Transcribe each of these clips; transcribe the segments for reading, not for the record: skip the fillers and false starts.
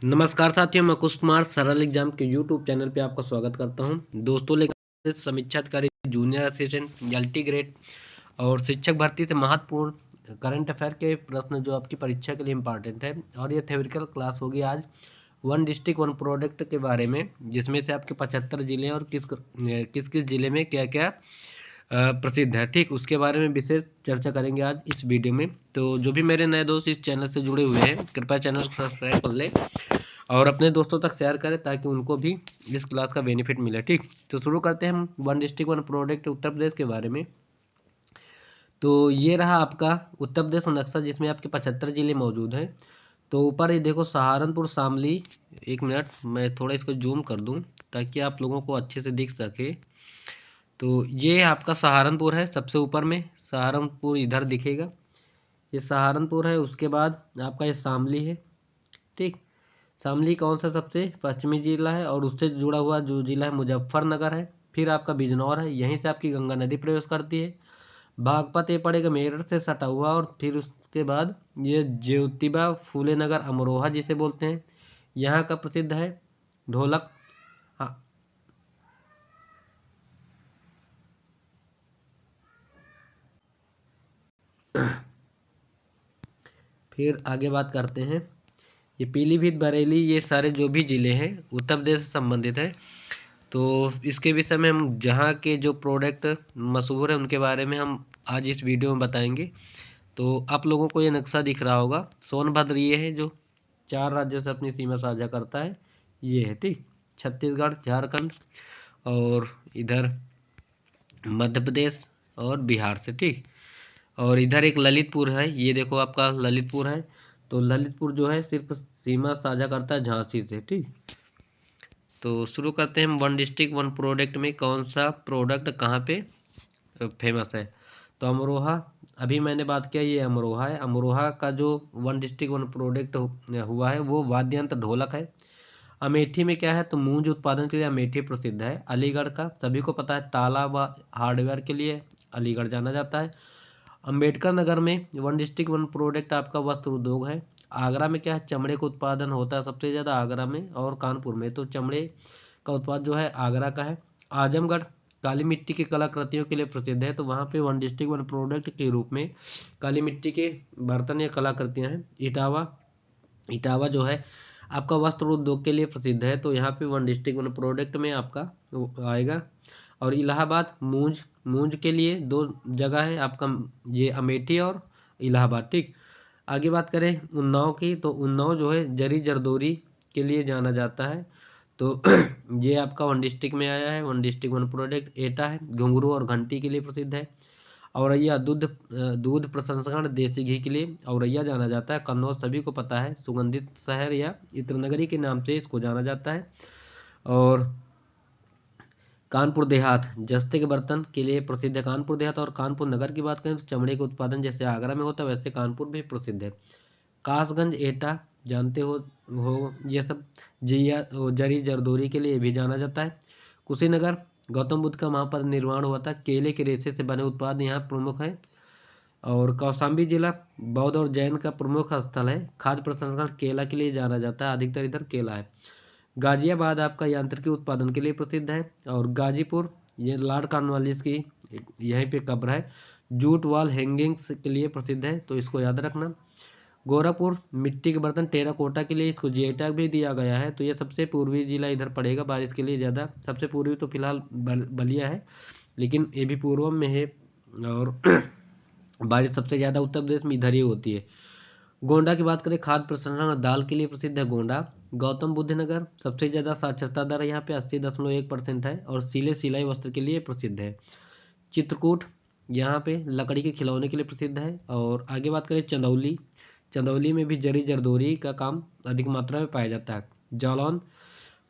नमस्कार साथियों, मैं कुश कुमार सरल एग्जाम के यूट्यूब चैनल पे आपका स्वागत करता हूं। दोस्तों, लेकर समीक्षा अधिकारी जूनियर असिस्टेंट एलटी ग्रेड और शिक्षक भर्ती से महत्वपूर्ण करंट अफेयर के प्रश्न जो आपकी परीक्षा के लिए इम्पॉर्टेंट है। और ये थ्योरिकल क्लास होगी आज वन डिस्ट्रिक्ट वन प्रोडक्ट के बारे में, जिसमें से आपके 75 जिले और किस किस जिले में क्या क्या प्रसिद्ध है। ठीक, उसके बारे में विशेष चर्चा करेंगे आज इस वीडियो में। तो जो भी मेरे नए दोस्त इस चैनल से जुड़े हुए हैं, कृपया चैनल को सब्सक्राइब कर लें और अपने दोस्तों तक शेयर करें ताकि उनको भी इस क्लास का बेनिफिट मिले। ठीक, तो शुरू करते हैं हम one district one product Uttar Pradesh के बारे में। तो ये रहा आपका उत्तर प्रदेश का नक्शा, जिसमें आपके 75 जिले मौजूद हैं। तो ऊपर ये देखो सहारनपुर, शामली। एक मिनट, मैं थोड़ा इसको जूम कर दूं ताकि आप लोगों को अच्छे से दिख सके। तो ये आपका सहारनपुर है, सबसे ऊपर में सहारनपुर इधर दिखेगा, ये सहारनपुर है। उसके बाद आपका ये शामली है। ठीक, शामली कौन सा सबसे पश्चिमी जिला है, और उससे जुड़ा हुआ जो जिला है मुजफ्फरनगर है। फिर आपका बिजनौर है, यहीं से आपकी गंगा नदी प्रवेश करती है। बागपत ये पड़ेगा मेरठ से सटा हुआ, और फिर उसके बाद ये ज्योतिबा फूले नगर अमरोहा जिसे बोलते हैं, यहाँ का प्रसिद्ध है ढोलक। हाँ, फिर आगे बात करते हैं, ये पीलीभीत, बरेली, ये सारे जो भी ज़िले हैं उत्तर प्रदेश से संबंधित है। तो इसके विषय में हम जहाँ के जो प्रोडक्ट मशहूर हैं उनके बारे में हम आज इस वीडियो में बताएंगे। तो आप लोगों को ये नक्शा दिख रहा होगा, सोनभद्र ये है जो 4 राज्यों से अपनी सीमा साझा करता है, ये है। ठीक, छत्तीसगढ़, झारखंड और इधर मध्य प्रदेश और बिहार से। ठीक, और इधर एक ललितपुर है, ये देखो आपका ललितपुर है। तो ललितपुर जो है सिर्फ सीमा साझा करता है झांसी से। ठीक, तो शुरू करते हैं हम वन डिस्ट्रिक्ट वन प्रोडक्ट में कौन सा प्रोडक्ट कहाँ पे फेमस है। तो अमरोहा, अभी मैंने बात किया, ये अमरोहा है। अमरोहा का जो वन डिस्ट्रिक्ट वन प्रोडक्ट हुआ है वो वाद्य यंत्र ढोलक है। अमेठी में क्या है, तो मूंज उत्पादन के लिए अमेठी प्रसिद्ध है। अलीगढ़ का सभी को पता है, ताला व हार्डवेयर के लिए अलीगढ़ जाना जाता है। अम्बेडकर नगर में वन डिस्ट्रिक्ट वन प्रोडक्ट आपका वस्त्र उद्योग है। आगरा में क्या है, चमड़े का उत्पादन होता है सबसे ज़्यादा आगरा में और कानपुर में, तो चमड़े का उत्पाद जो है आगरा का है। आजमगढ़ काली मिट्टी की कलाकृतियों के लिए प्रसिद्ध है, तो वहाँ पे वन डिस्ट्रिक्ट वन प्रोडक्ट के रूप में काली मिट्टी के बर्तन या कलाकृतियाँ हैं। इटावा, इटावा जो है आपका वस्त्र उद्योग के लिए प्रसिद्ध है, तो यहाँ पे वन डिस्ट्रिक्ट वन प्रोडक्ट में आपका आएगा। और इलाहाबाद, मूंज, मूंज के लिए 2 जगह है आपका, ये अमेठी और इलाहाबाद। ठीक, आगे बात करें उन्नाव की, तो उन्नाव जो है जरी जरदोरी के लिए जाना जाता है। तो ये आपका वन डिस्ट्रिक्ट में आया है, वन डिस्ट्रिक्ट वन प्रोडक्ट। एटा है, घुंघरू और घंटी के लिए प्रसिद्ध है। औरैया दूध दूध प्रसंस्करण देसी घी के लिए औरैया जाना जाता है। कन्नौज सभी को पता है, सुगंधित शहर या इत्र नगरी के नाम से इसको जाना जाता है। और कानपुर देहात जस्ते के बर्तन के लिए प्रसिद्ध है। कानपुर देहात और कानपुर नगर की बात करें तो चमड़े के उत्पादन जैसे आगरा में होता है वैसे कानपुर भी प्रसिद्ध है। कासगंज, एटा जानते हो ये सब जिया जरी जरदोरी के लिए भी जाना जाता है। कुशीनगर, गौतम बुद्ध का वहाँ पर निर्माण हुआ था, केले के रेशे से बने उत्पाद यहाँ प्रमुख हैं। और कौशाम्बी जिला बौद्ध और जैन का प्रमुख स्थल है। खाद्य प्रसंस्करण केला के लिए जाना जाता है, अधिकतर इधर केला है। गाजियाबाद आपका यांत्रिकी उत्पादन के लिए प्रसिद्ध है। और गाजीपुर, ये लॉर्ड कॉर्नवालिस की यहीं पे कब्र है। जूट वॉल हैंगिंग्स के लिए प्रसिद्ध है, तो इसको याद रखना। गोरखपुर मिट्टी के बर्तन टेराकोटा के लिए इसको जीआई टैग भी दिया गया है। तो ये सबसे पूर्वी जिला इधर पड़ेगा, बारिश के लिए ज़्यादा। सबसे पूर्वी तो फिलहाल बलिया है, लेकिन ये भी पूर्व में है और बारिश सबसे ज़्यादा उत्तर प्रदेश में इधर ही होती है। गोंडा की बात करें, खाद्य प्रसंस्करण और दाल के लिए प्रसिद्ध है गोंडा। गौतम बुद्ध नगर सबसे ज़्यादा साक्षरता दर यहाँ पे 80.1% है और सिलाई वस्त्र के लिए प्रसिद्ध है। चित्रकूट यहाँ पे लकड़ी के खिलौने के लिए प्रसिद्ध है। और आगे बात करें चंदौली, चंदौली में भी जरी जरदोरी का काम अधिक मात्रा में पाया जाता है। जालौन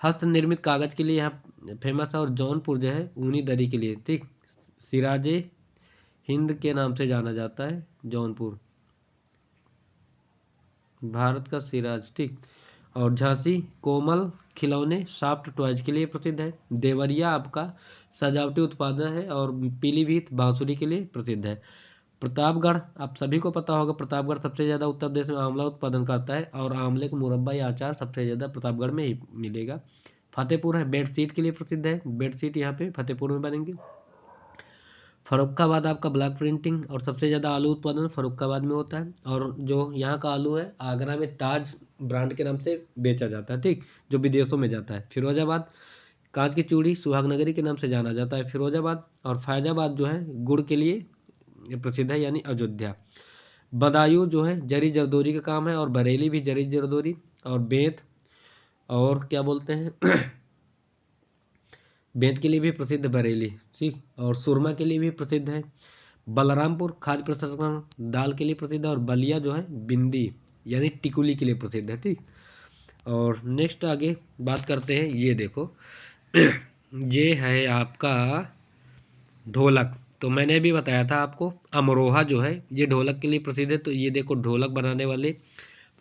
हस्त निर्मित कागज के लिए यहाँ फेमस है। और जौनपुर जो है ऊनी दरी के लिए। ठीक, सिराजे हिंद के नाम से जाना जाता है जौनपुर, भारत का सिराज। ठीक, और झांसी कोमल खिलौने सॉफ्ट टॉयज के लिए प्रसिद्ध है। देवरिया आपका सजावटी उत्पादन है। और पीलीभीत बांसुरी के लिए प्रसिद्ध है। प्रतापगढ़ आप सभी को पता होगा, प्रतापगढ़ सबसे ज़्यादा उत्तर प्रदेश में आंवला उत्पादन करता है और आंवले का मुरब्बा या अचार सबसे ज़्यादा प्रतापगढ़ में ही मिलेगा। फतेहपुर है, बेडशीट के लिए प्रसिद्ध है, बेडशीट यहाँ पे फतेहपुर में बनेंगे। फर्रुखाबाद आपका ब्लॉक प्रिंटिंग और सबसे ज़्यादा आलू उत्पादन फर्रुखाबाद में होता है, और जो यहाँ का आलू है आगरा में ताज ब्रांड के नाम से बेचा जाता है, ठीक, जो विदेशों में जाता है। फिरोजाबाद कांच की चूड़ी सुहागनगरी के नाम से जाना जाता है फिरोजाबाद, और फैजाबाद जो है गुड़ के लिए प्रसिद्ध है यानी अयोध्या। बदायूं जो है जरी जरदोरी का काम है, और बरेली भी जरी जरदोरी, और बेंत और क्या बोलते हैं बेंत के लिए भी प्रसिद्ध बरेली, ठीक, और सुरमा के लिए भी प्रसिद्ध है। बलरामपुर खाद्य प्रसंस्करण दाल के लिए प्रसिद्ध है, और बलिया जो है बिंदी यानी टिकुली के लिए प्रसिद्ध है, ठीक। और नेक्स्ट आगे बात करते हैं, ये देखो ये है आपका ढोलक। तो मैंने अभी बताया था आपको अमरोहा जो है ये ढोलक के लिए प्रसिद्ध है। तो ये देखो ढोलक बनाने वाले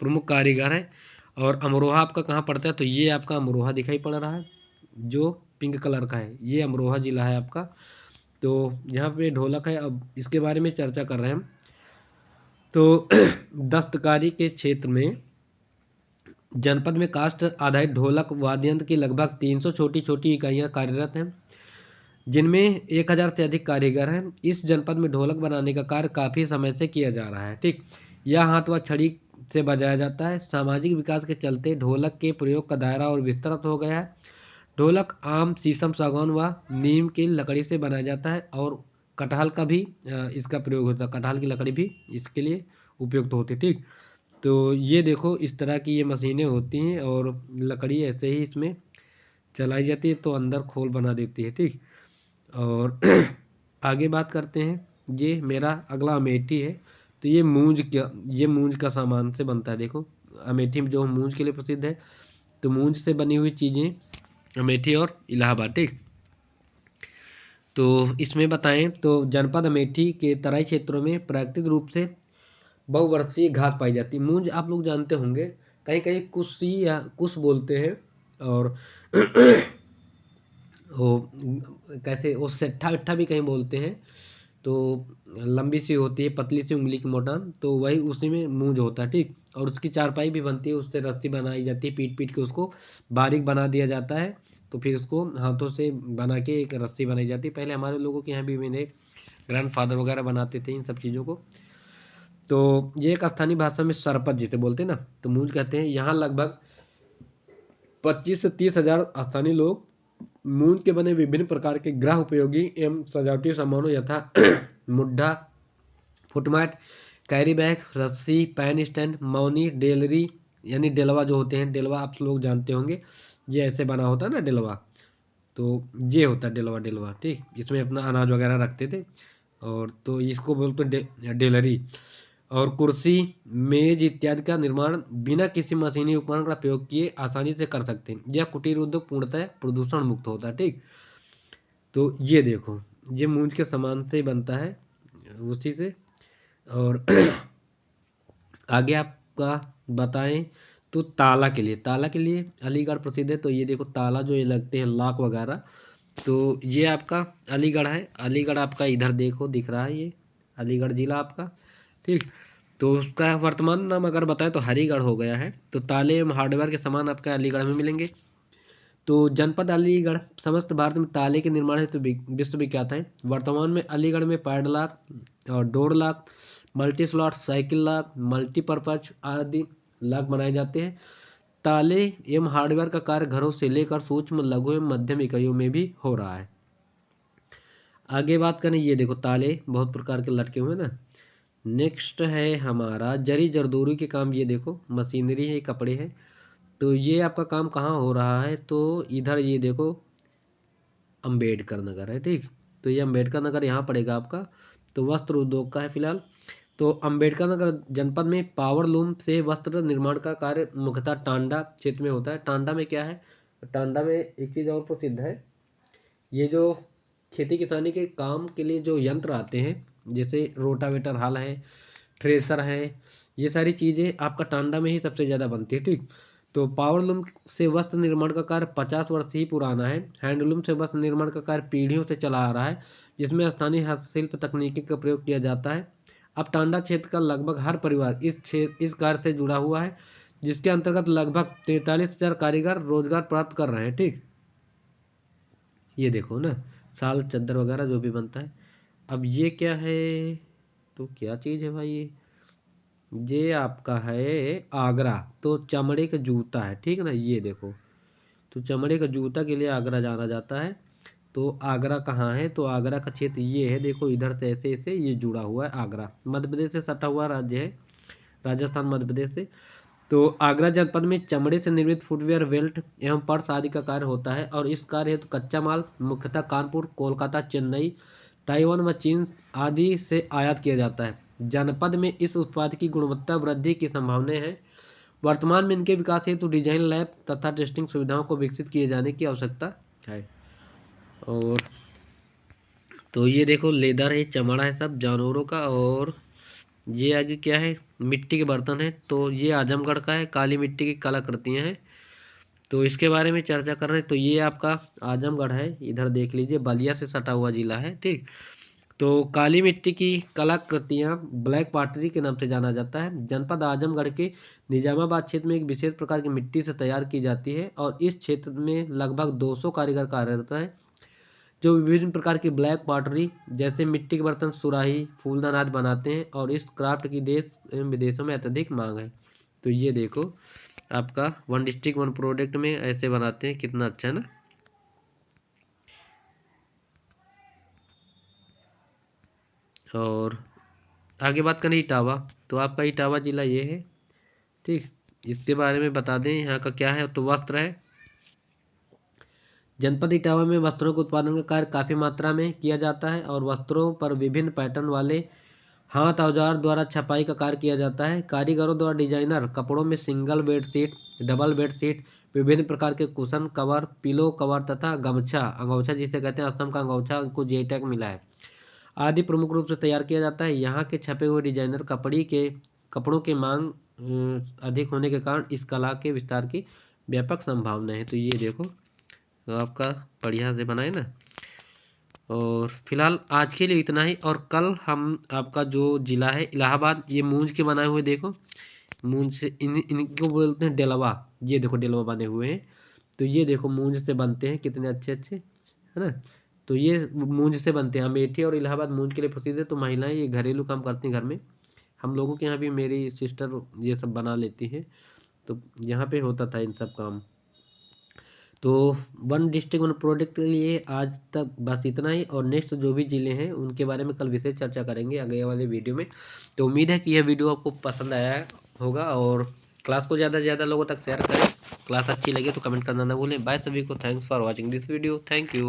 प्रमुख कारीगर हैं। और अमरोहा आपका कहाँ पड़ता है, तो ये आपका अमरोहा दिखाई पड़ रहा है जो पिंक कलर का है, ये अमरोहा जिला है आपका। तो यहाँ पे ढोलक है, अब इसके बारे में चर्चा कर रहे हैं हम। तो दस्तकारी के क्षेत्र में जनपद में काष्ठ आधारित ढोलक वाद्य यंत्र की लगभग 300 छोटी छोटी इकाइयाँ कार्यरत हैं, जिनमें 1000 से अधिक कारीगर हैं। इस जनपद में ढोलक बनाने का कार्य काफ़ी समय से किया जा रहा है, ठीक। यह हाथ व छड़ी से बजाया जाता है। सामाजिक विकास के चलते ढोलक के प्रयोग का दायरा और विस्तृत हो गया है। ढोलक आम, शीशम, सागौन व नीम की लकड़ी से बनाया जाता है, और कटहल का भी इसका प्रयोग होता है, कटहल की लकड़ी भी इसके लिए उपयुक्त होती है, ठीक। तो ये देखो इस तरह की ये मशीनें होती हैं, और लकड़ी ऐसे ही इसमें चलाई जाती है तो अंदर खोल बना देती है, ठीक। और आगे बात करते हैं, ये मेरा अगला अमेठी है। तो ये मूंज का सामान से बनता है। देखो अमेठी में जो मूंज के लिए प्रसिद्ध है, तो मूंज से बनी हुई चीज़ें अमेठी और इलाहाबाद, ठीक। तो इसमें बताएं तो जनपद अमेठी के तराई क्षेत्रों में प्राकृतिक रूप से बहुवर्षीय घास पाई जाती है। मूंज आप लोग जानते होंगे, कहीं कहीं कुशी या कुश बोलते हैं, और वो कैसे वो सेट्ठा वेट्ठा भी कहीं बोलते हैं। तो लंबी सी होती है, पतली सी उंगली की मोटान, तो वही उसी में मूंज होता है, ठीक। और उसकी चारपाई भी बनती है, उससे रस्सी बनाई जाती है, पीट पीट के उसको बारीक बना दिया जाता है। तो फिर उसको हाथों से बना के एक रस्सी बनाई जाती है। पहले हमारे लोगों के यहाँ भी मैंने ग्रैंडफादर वगैरह बनाते थे इन सब चीज़ों को। तो ये एक स्थानीय भाषा में सरपत जिसे बोलते हैं ना, तो मूंज कहते हैं। यहाँ लगभग 25 से 30 हज़ार स्थानीय लोग मूंज के बने विभिन्न प्रकार के गृह उपयोगी एवं सजावटी सामानों यथा मुड्ढा, फुटमाट, कैरी बैग, रस्सी, पैन स्टैंड, मौनी, डेलरी यानी डेलवा जो होते हैं, डेलवा आप लोग जानते होंगे, ये ऐसे बना होता है ना डेलवा, तो ये होता है डेलवा, डेलवा, ठीक। इसमें अपना अनाज वगैरह रखते थे, और तो इसको बोलते हैं डेलरी। और कुर्सी, मेज इत्यादि का निर्माण बिना किसी मशीनी उपकरण का प्रयोग किए आसानी से कर सकते हैं। यह कुटीर उद्योग पूर्णतः प्रदूषण मुक्त होता है, ठीक। तो ये देखो ये मूंज के सामान से बनता है, उसी से। और आगे आपका बताएं तो ताला के लिए अलीगढ़ प्रसिद्ध है। तो ये देखो ताला जो ये लगते हैं लॉक वगैरह, तो ये आपका अलीगढ़ है। अलीगढ़ आपका इधर देखो दिख रहा है, ये अलीगढ़ ज़िला आपका, ठीक। तो उसका वर्तमान नाम अगर बताएं तो हरिगढ़ हो गया है। तो ताले एवं हार्डवेयर के सामान आपका अलीगढ़ में मिलेंगे। तो जनपद अलीगढ़ समस्त भारत में ताले के निर्माण हेतु विश्व विख्यात है। वर्तमान में अलीगढ़ में पैडलॉक और door lock, multi slot cycle lock, multipurpose आदि लॉक बनाए जाते हैं। ताले एवं हार्डवेयर का कार्य घरों से लेकर सूक्ष्म, लघु एवं मध्यम इकाइयों में भी हो रहा है। आगे बात करें, ये देखो ताले बहुत प्रकार के लटके हुए ना। नेक्स्ट है हमारा जरी जरदोरी के काम। ये देखो मशीनरी है, कपड़े हैं। तो ये आपका काम कहाँ हो रहा है, तो इधर ये देखो अंबेडकर नगर है, ठीक। तो ये अंबेडकर नगर यहाँ पड़ेगा आपका। तो वस्त्र उद्योग का है फिलहाल। तो अंबेडकर नगर जनपद में पावर लूम से वस्त्र निर्माण का कार्य मुख्यतः टांडा क्षेत्र में होता है। टांडा में क्या है, टांडा में एक चीज़ और प्रसिद्ध है, ये जो खेती किसानी के काम के लिए जो यंत्र आते हैं, जैसे रोटावेटर, हल है, थ्रेसर है, ये सारी चीज़ें आपका टांडा में ही सबसे ज़्यादा बनती है, ठीक। तो पावरलूम से वस्त्र निर्माण का कार्य 50 वर्ष ही पुराना है। हैंडलूम से वस्त्र निर्माण का कार्य पीढ़ियों से चला आ रहा है, जिसमें स्थानीय हस्तशिल्प तकनीकी का प्रयोग किया जाता है। अब टांडा क्षेत्र का लगभग हर परिवार इस कार्य से जुड़ा हुआ है, जिसके अंतर्गत लगभग 43,000 कारीगर रोजगार प्राप्त कर रहे हैं। ठीक, ये देखो ना, साल चद्दर वगैरह जो भी बनता है। अब ये क्या है, तो क्या चीज़ है भाई, ये आपका है आगरा। तो चमड़े का जूता है, ठीक है ना, ये देखो, तो चमड़े का जूता के लिए आगरा जाना जाता है। तो आगरा कहाँ है, तो आगरा का क्षेत्र ये है, देखो इधर से ऐसे ऐसे ये जुड़ा हुआ है। आगरा मध्य प्रदेश से सटा हुआ राज्य है, राजस्थान मध्य प्रदेश से। तो आगरा जनपद में चमड़े से निर्मित फुटवेयर, बेल्ट एवं पर्स आदि का कार्य होता है। और इस कार्य हेतु कच्चा माल मुख्यतः कानपुर, कोलकाता, चेन्नई, ताइवान व चीन आदि से आयात किया जाता है। जनपद में इस उत्पाद की गुणवत्ता वृद्धि की संभावनाएं हैं। वर्तमान में इनके विकास हेतु डिजाइन लैब तथा टेस्टिंग सुविधाओं को विकसित किए जाने की आवश्यकता है। और तो ये देखो लेदर है, चमड़ा है, सब जानवरों का। और ये आगे क्या है, मिट्टी के बर्तन है। तो ये आजमगढ़ का है, काली मिट्टी की कलाकृतियाँ हैं। तो इसके बारे में चर्चा कर रहे हैं। तो ये आपका आजमगढ़ है, इधर देख लीजिए, बलिया से सटा हुआ जिला है। ठीक, तो काली मिट्टी की कलाकृतियाँ ब्लैक पॉटरी के नाम से जाना जाता है। जनपद आजमगढ़ के निजामाबाद क्षेत्र में एक विशेष प्रकार की मिट्टी से तैयार की जाती है। और इस क्षेत्र में लगभग 200 कारीगर कार्यरत हैं, जो विभिन्न प्रकार की ब्लैक पॉटरी जैसे मिट्टी के बर्तन, सुराही, फूलदान आदि बनाते हैं। और इस क्राफ्ट की देश एवं विदेशों में अत्यधिक मांग है। तो ये देखो आपका वन डिस्ट्रिक्ट वन प्रोडक्ट में ऐसे बनाते हैं, कितना अच्छा है ना। और आगे बात करें इटावा। तो आपका इटावा जिला ये है। ठीक, इसके बारे में बता दें यहाँ का क्या है। तो वस्त्र है, जनपद इटावा में वस्त्रों के उत्पादन का कार्य काफ़ी मात्रा में किया जाता है। और वस्त्रों पर विभिन्न पैटर्न वाले हाथ औजार द्वारा छपाई का कार्य किया जाता है। कारीगरों द्वारा डिजाइनर कपड़ों में सिंगल बेडशीट, डबल बेडशीट, विभिन्न प्रकार के कुशन कवर, पिलो कवर तथा गमछा, अंगोछा जिसे कहते हैं, असम का अंगोछा को जे टैग मिला है, आदि प्रमुख रूप से तैयार किया जाता है। यहाँ के छपे हुए डिजाइनर कपड़ों के मांग अधिक होने के कारण इस कला के विस्तार की व्यापक संभावना है। तो ये देखो आपका बढ़िया से बनाए ना। और फिलहाल आज के लिए इतना ही। और कल हम आपका जो ज़िला है इलाहाबाद, ये मूंज के बनाए हुए देखो, मूंज से इनको बोलते हैं डेलवा। ये देखो डेलवा बने हुए हैं। तो ये देखो मूंज से बनते हैं, कितने अच्छे अच्छे है ना। तो ये मूंज से बनते हैं। अमेठी और इलाहाबाद मूंज के लिए प्रसिद्ध है। तो महिलाएं ये घरेलू काम करती हैं घर में। हम लोगों के यहाँ भी मेरी सिस्टर ये सब बना लेती हैं। तो यहाँ पे होता था इन सब काम। तो वन डिस्ट्रिक्ट वन प्रोडक्ट के लिए आज तक बस इतना ही। और नेक्स्ट जो भी ज़िले हैं उनके बारे में कल विशेष चर्चा करेंगे अगले वाले वीडियो में। तो उम्मीद है कि यह वीडियो आपको पसंद आया होगा। और क्लास को ज़्यादा से ज़्यादा लोगों तक शेयर करें। क्लास अच्छी लगे तो कमेंट करना ना भूलें। बाय सभी को, thanks for watching this video, thank you.